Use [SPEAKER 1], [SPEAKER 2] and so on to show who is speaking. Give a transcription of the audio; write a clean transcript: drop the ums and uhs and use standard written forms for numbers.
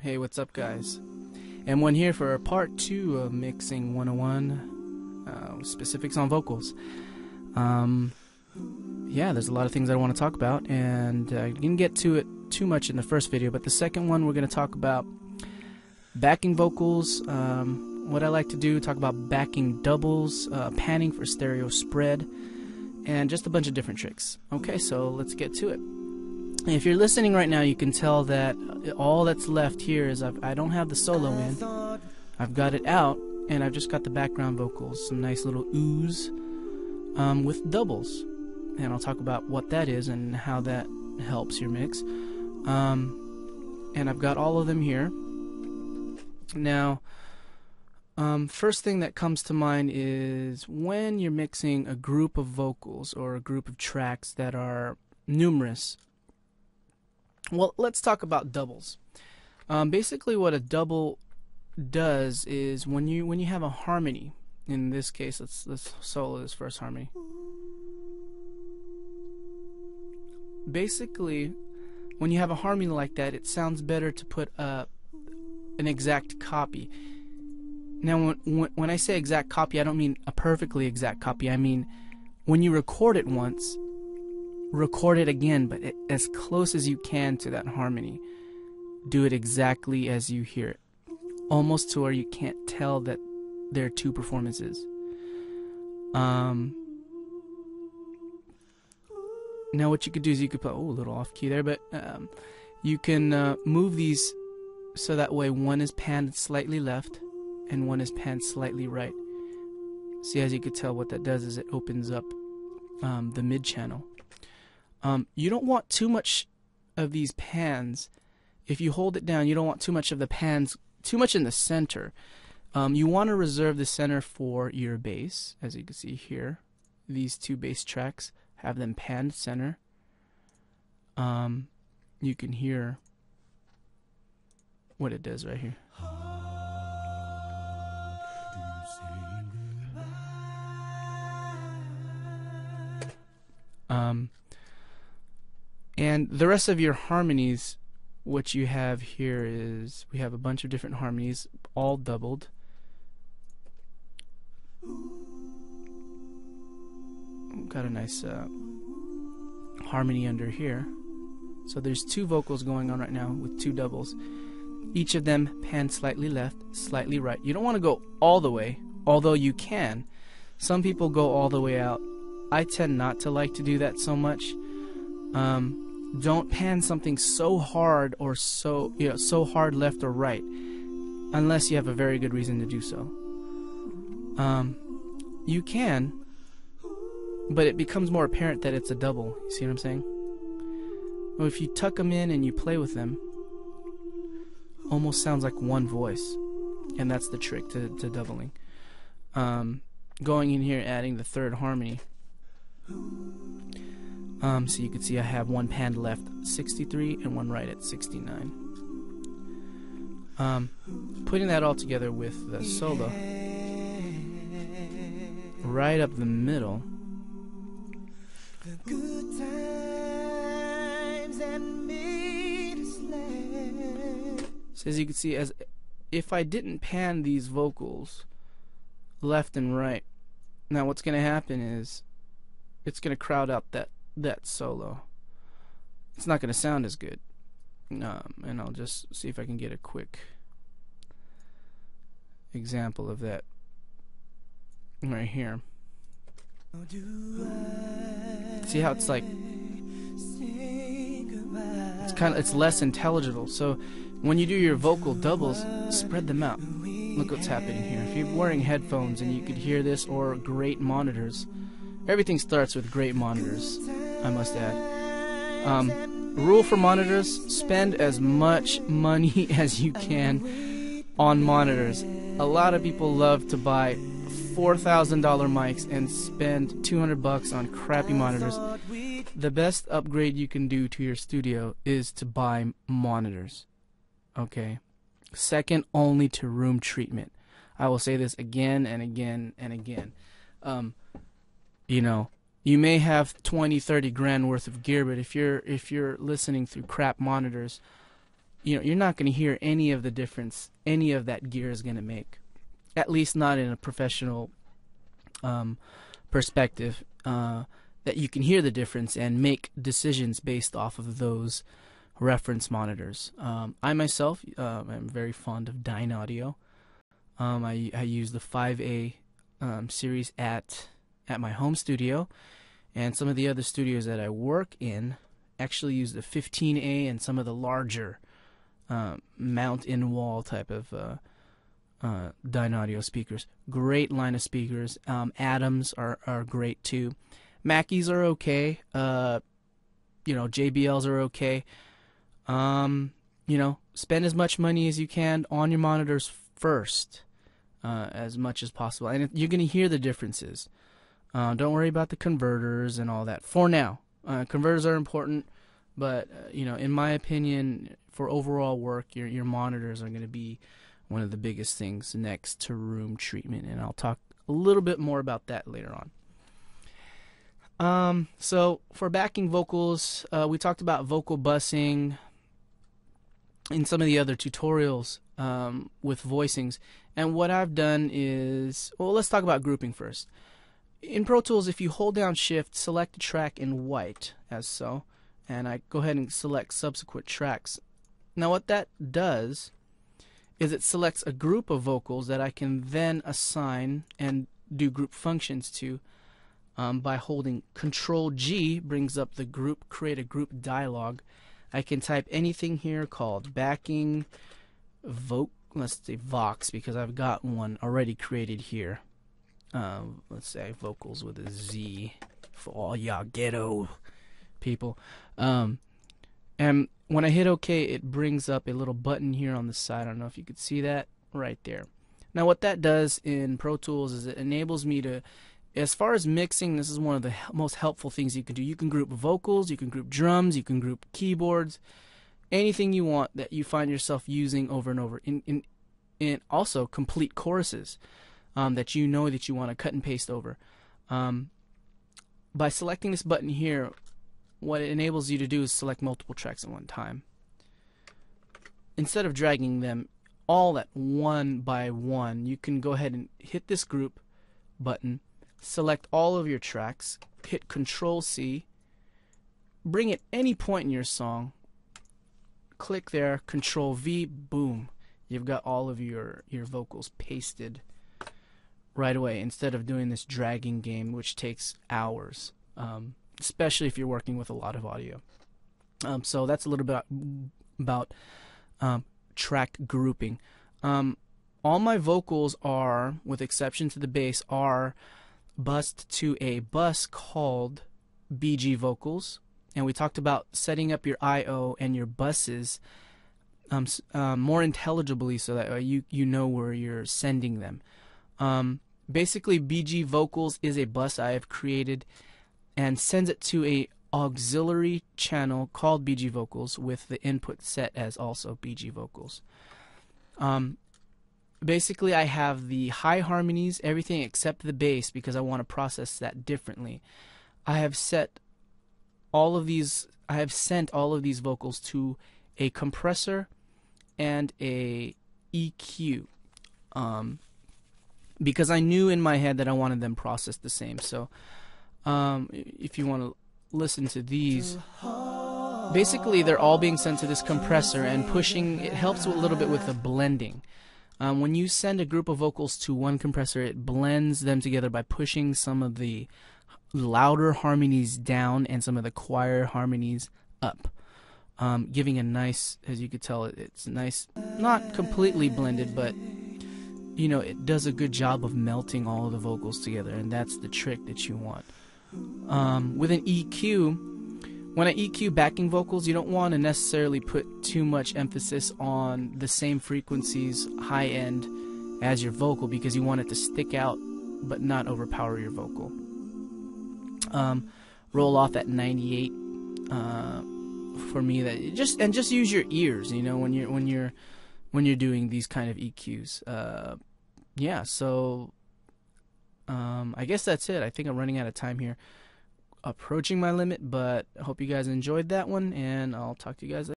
[SPEAKER 1] Hey, what's up, guys? M1 here for part 2 of Mixing 101, specifics on vocals. Yeah, there's a lot of things I want to talk about, and I didn't get to it too much in the first video, but the second one we're going to talk about backing vocals, what I like to do, talk about backing doubles, panning for stereo spread, and just a bunch of different tricks. Okay, so let's get to it. If you're listening right now, you can tell that all that's left here is I don't have the solo in. I've got it out, and I've just got the background vocals, some nice little oohs with doubles. And I'll talk about what that is and how that helps your mix. And I've got all of them here. Now, first thing that comes to mind is when you're mixing a group of vocals or a group of tracks that are numerous. Well, let's talk about doubles. Basically, what a double does is when you have a harmony. In this case, let's solo this first harmony. Basically, when you have a harmony like that, it sounds better to put an exact copy. Now, when I say exact copy, I don't mean a perfectly exact copy. I mean, when you record it once, record it again, but as close as you can to that harmony. Do it exactly as you hear it, almost to where you can't tell that there are two performances. Now what you could do is you could put, a little off key there, but you can move these so that way one is panned slightly left and one is panned slightly right. See, as you could tell, what that does is it opens up the mid channel. You don't want too much of these pans. If you hold it down, you don't want too much of the pans, too much in the center. You want to reserve the center for your bass. As you can see here, these two bass tracks have them panned center. You can hear what it does right here. And the rest of your harmonies, what you have here is we have a bunch of different harmonies, all doubled. Got a nice harmony under here. So there's two vocals going on right now with two doubles. Each of them panned slightly left, slightly right. You don't want to go all the way, although you can. Some people go all the way out. I tend not to like to do that so much. Don't pan something so hard or so hard left or right, unless you have a very good reason to do so. You can, but it becomes more apparent that it's a double. You see what I'm saying? Well, if you tuck them in and you play with them, almost sounds like one voice, and that's the trick to doubling. Going in here, adding the third harmony. So you can see I have one panned left 63 and one right at 69. Putting that all together with the solo right up the middle. So as you can see, as if I didn't pan these vocals left and right, now what's going to happen is it's going to crowd out that solo. It's not going to sound as good. And I'll just see if I can get a quick example of that right here. See how it's like it's less intelligible. So when you do your vocal doubles, spread them out. Look what's happening here. If you're wearing headphones and you could hear this, or great monitors, everything starts with great monitors, I must add. Rule for monitors: spend as much money as you can on monitors. A lot of people love to buy $4,000 mics and spend $200 on crappy monitors. The best upgrade you can do to your studio is to buy monitors. Okay? Second only to room treatment. I will say this again and again and again. You know, you may have 20, 30 grand worth of gear, but if you're listening through crap monitors, you're not going to hear any of the difference any of that gear is going to make, at least not in a professional perspective, that you can hear the difference and make decisions based off of those reference monitors. I myself am very fond of Dyne Audio. I use the 5A series at my home studio, and some of the other studios that I work in actually use the 15A and some of the larger mount-in-wall type of Dyne Audio speakers. Great line of speakers. Adams are great too. Mackies are okay. JBLs are okay. Spend as much money as you can on your monitors first, as much as possible, and you're going to hear the differences. Don't worry about the converters and all that for now. Converters are important, but in my opinion, for overall work, your monitors are going to be one of the biggest things next to room treatment, and I'll talk a little bit more about that later on. So for backing vocals, we talked about vocal busing in some of the other tutorials with voicings, and what I've done is, well, let's talk about grouping first. In Pro Tools, if you hold down Shift, select a track in white, as so, and I go ahead and select subsequent tracks. Now what that does is it selects a group of vocals that I can then assign and do group functions to by holding Control G, brings up the group, create a group dialog. I can type anything here called backing let's say Vox, because I've got one already created here. Let's say vocals with a Z for all y'all ghetto people. And when I hit OK, it brings up a little button here on the side. I don't know if you could see that right there. Now what that does in Pro Tools is it enables me to, as far as mixing, this is one of the most helpful things you can do. You can group vocals, you can group drums, you can group keyboards, anything you want that you find yourself using over and over. In also complete choruses that you know that you want to cut and paste over. By selecting this button here, what it enables you to do is select multiple tracks at one time. Instead of dragging them all at one by one, you can go ahead and hit this group button, select all of your tracks, hit Control C, bring it any point in your song, click there, Control V, boom. You've got all of your vocals pasted right away, instead of doing this dragging game which takes hours, especially if you're working with a lot of audio. So that's a little bit about track grouping. All my vocals are, with exception to the bass, are bused to a bus called BG vocals, and we talked about setting up your I/O and your buses more intelligibly so that you know where you're sending them. Basically, BG vocals is a bus I have created and sends it to a auxiliary channel called BG vocals with the input set as also BG vocals. Basically, I have the high harmonies, everything except the bass, because I want to process that differently. I have sent all of these vocals to a compressor and a EQ, because I knew in my head that I wanted them processed the same. So if you want to listen to these, basically they're all being sent to this compressor, and pushing it helps a little bit with the blending. When you send a group of vocals to one compressor, it blends them together by pushing some of the louder harmonies down and some of the choir harmonies up, giving a nice, as you could tell, it's nice, not completely blended, but it does a good job of melting all of the vocals together, and that's the trick that you want. With an EQ, when I EQ backing vocals, you don't want to necessarily put too much emphasis on the same frequencies high end as your vocal, because you want it to stick out but not overpower your vocal. Roll off at 98 for me. That just use your ears, when you're doing these kind of EQs. Yeah, so I guess that's it. I think I'm running out of time here, approaching my limit, but I hope you guys enjoyed that one, and I'll talk to you guys later.